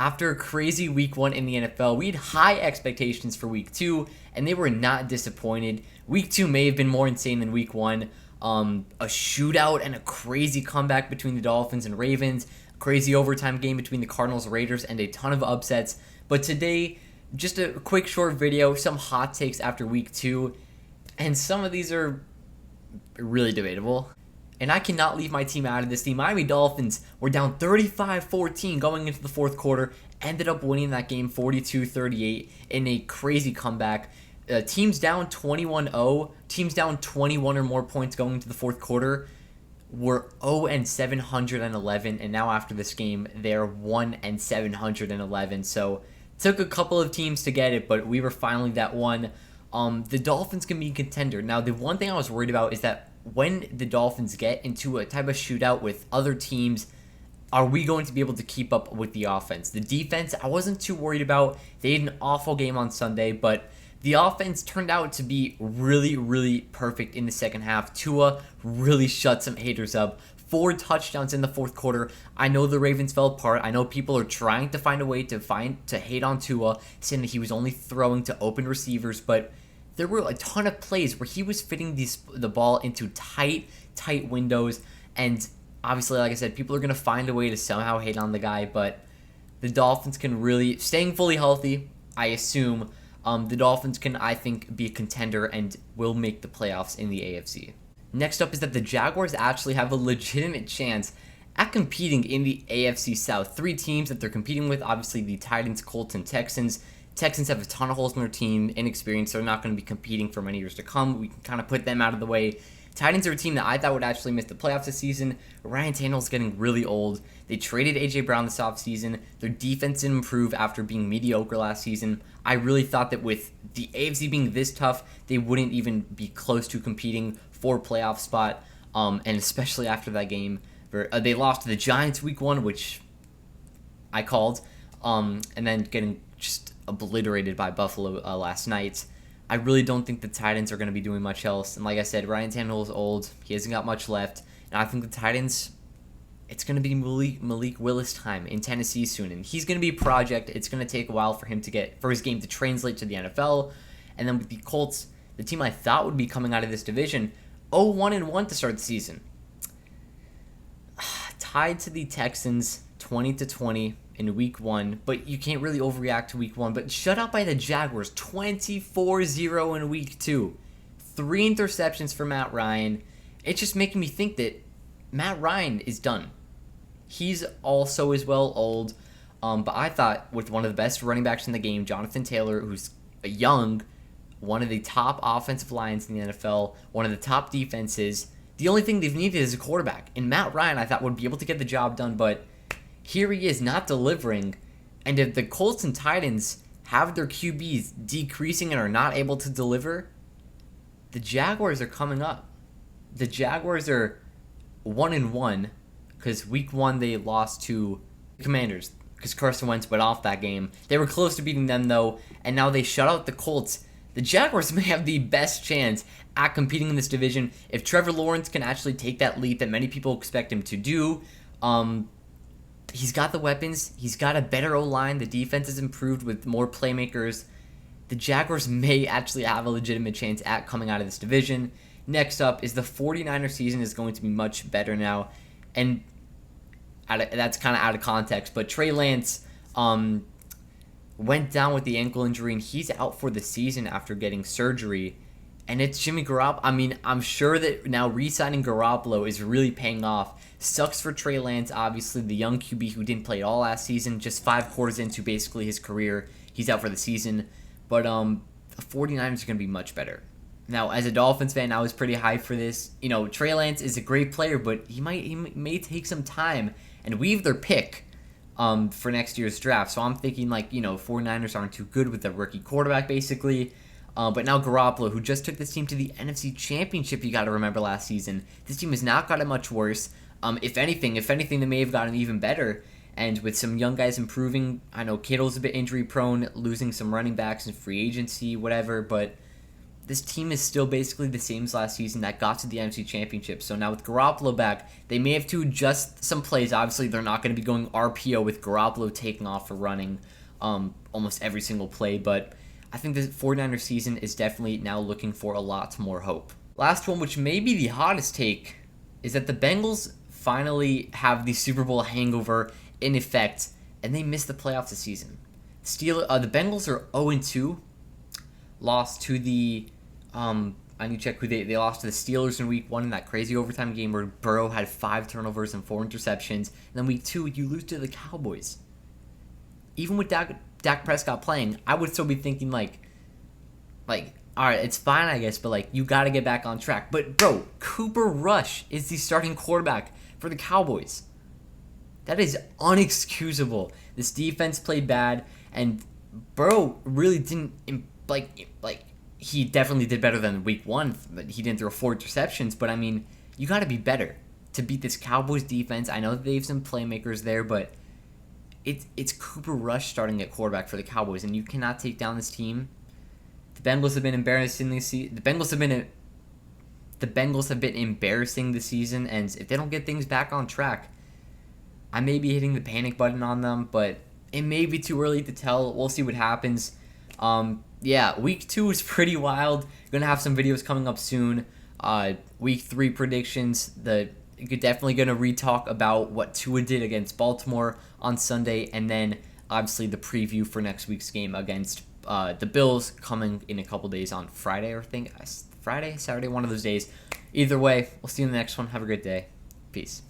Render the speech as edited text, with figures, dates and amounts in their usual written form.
After a crazy week 1 in the NFL, we had high expectations for week 2, and they were not disappointed. Week 2 may have been more insane than week 1. A shootout and a crazy comeback between the Dolphins and Ravens, a crazy overtime game between the Cardinals and Raiders, and a ton of upsets. But today, just a quick short video, some hot takes after week 2, and some of these are really debatable. And I cannot leave my team out of this. The Miami Dolphins were down 35-14 going into the fourth quarter, ended up winning that game 42-38 in a crazy comeback. Teams down 21-0, teams down 21 or more points going into the fourth quarter were 0-711, and now after this game, they're 1-711. So took a couple of teams to get it, but we were finally that one. The Dolphins can be a contender. Now, the one thing I was worried about is that when the Dolphins get into a type of shootout with other teams, are we going to be able to keep up with the offense? The defense, I wasn't too worried about. They had an awful game on Sunday, but the offense turned out to be really, really perfect in the second half. Tua really shut some haters up. 4 touchdowns in the fourth quarter. I know the Ravens fell apart. I know people are trying to find a way to hate on Tua, saying that he was only throwing to open receivers, but there were a ton of plays where he was fitting the ball into tight windows, and obviously, like I said, people are going to find a way to somehow hate on the guy, but the Dolphins can really, staying fully healthy, I assume, the Dolphins can, I think, be a contender and will make the playoffs in the AFC. Next up is that the Jaguars actually have a legitimate chance at competing in the AFC South. 3 teams that they're competing with, obviously the Titans, Colts, and Texans. Texans have a ton of holes in their team, inexperienced, they're not going to be competing for many years to come. We can kind of put them out of the way. Titans are a team that I thought would actually miss the playoffs this season. Ryan Tannehill's getting really old. They traded A.J. Brown this offseason. Their defense didn't improve after being mediocre last season. I really thought that with the AFC being this tough, they wouldn't even be close to competing for a playoff spot, and especially after that game. They lost to the Giants week 1, which I called, and then getting just obliterated by Buffalo last night. I really don't think the Titans are going to be doing much else. And like I said, Ryan Tannehill is old. He hasn't got much left. And I think the Titans, it's going to be Malik Willis time in Tennessee soon. And he's going to be a project. It's going to take a while for his game to translate to the NFL. And then with the Colts, the team I thought would be coming out of this division, 0-1-1 to start the season. Tied to the Texans 20-20 in week 1, but you can't really overreact to week 1, but shut out by the Jaguars 24-0 in week 2. 3 interceptions for Matt Ryan. It's just making me think that Matt Ryan is done. He's also as well old, but I thought with one of the best running backs in the game, Jonathan Taylor, who's young, one of the top offensive lines in the NFL, one of the top defenses, the only thing they've needed is a quarterback. And Matt Ryan, I thought, would be able to get the job done, but here he is not delivering. And if the Colts and Titans have their QBs decreasing and are not able to deliver, the Jaguars are coming up. The Jaguars are 1-1 because week 1 they lost to the Commanders because Carson Wentz went off that game. They were close to beating them though, and now they shut out the Colts. The Jaguars may have the best chance at competing in this division if Trevor Lawrence can actually take that leap that many people expect him to do. He's got the weapons. He's got a better O-line. The defense has improved with more playmakers. The Jaguars may actually have a legitimate chance at coming out of this division. Next up is the 49ers season is going to be much better now. And that's kind of out of context, but Trey Lance went down with the ankle injury, and he's out for the season after getting surgery. And it's Jimmy Garoppolo. I mean, I'm sure that now re-signing Garoppolo is really paying off. Sucks for Trey Lance, obviously, the young QB who didn't play at all last season, just 5 quarters into basically his career. He's out for the season. But the 49ers are going to be much better. Now, as a Dolphins fan, I was pretty hyped for this. You know, Trey Lance is a great player, but he may take some time and weave their pick for next year's draft. So I'm thinking, 49ers aren't too good with a rookie quarterback, basically. But now Garoppolo, who just took this team to the NFC Championship, you got to remember last season. This team has not gotten much worse. If anything, they may have gotten even better. And with some young guys improving, I know Kittle's a bit injury prone, losing some running backs in free agency, whatever. But this team is still basically the same as last season that got to the NFC Championship. So now with Garoppolo back, they may have to adjust some plays. Obviously, they're not going to be going RPO with Garoppolo taking off for running almost every single play. But I think the 49ers season is definitely now looking for a lot more hope. Last one, which may be the hottest take, is that the Bengals finally have the Super Bowl hangover in effect, and they missed the playoffs this season. The Bengals are 0-2. Lost to the I need to check who they lost to the Steelers in week 1 in that crazy overtime game where Burrow had 5 turnovers and 4 interceptions. And then week 2, you lose to the Cowboys. Even with Dak Prescott playing, I would still be thinking like, all right, it's fine, I guess, but like you got to get back on track. But bro, Cooper Rush is the starting quarterback for the Cowboys. That is unexcusable. This defense played bad, and Burrow really didn't he definitely did better than week 1, but he didn't throw 4 interceptions. But I mean, you got to be better to beat this Cowboys defense. I know that they have some playmakers there, but it's Cooper Rush starting at quarterback for the Cowboys, and you cannot take down this team. The Bengals have been embarrassing this season. The Bengals have been embarrassing this season, and if they don't get things back on track, I may be hitting the panic button on them, but it may be too early to tell. We'll see what happens. Yeah, week 2 is pretty wild. Gonna have some videos coming up soon. Week 3 predictions. You're definitely gonna re-talk about what Tua did against Baltimore on Sunday, and then obviously the preview for next week's game against the Bills coming in a couple days on Friday, Saturday, one of those days. Either way, we'll see you in the next one. Have a great day. Peace.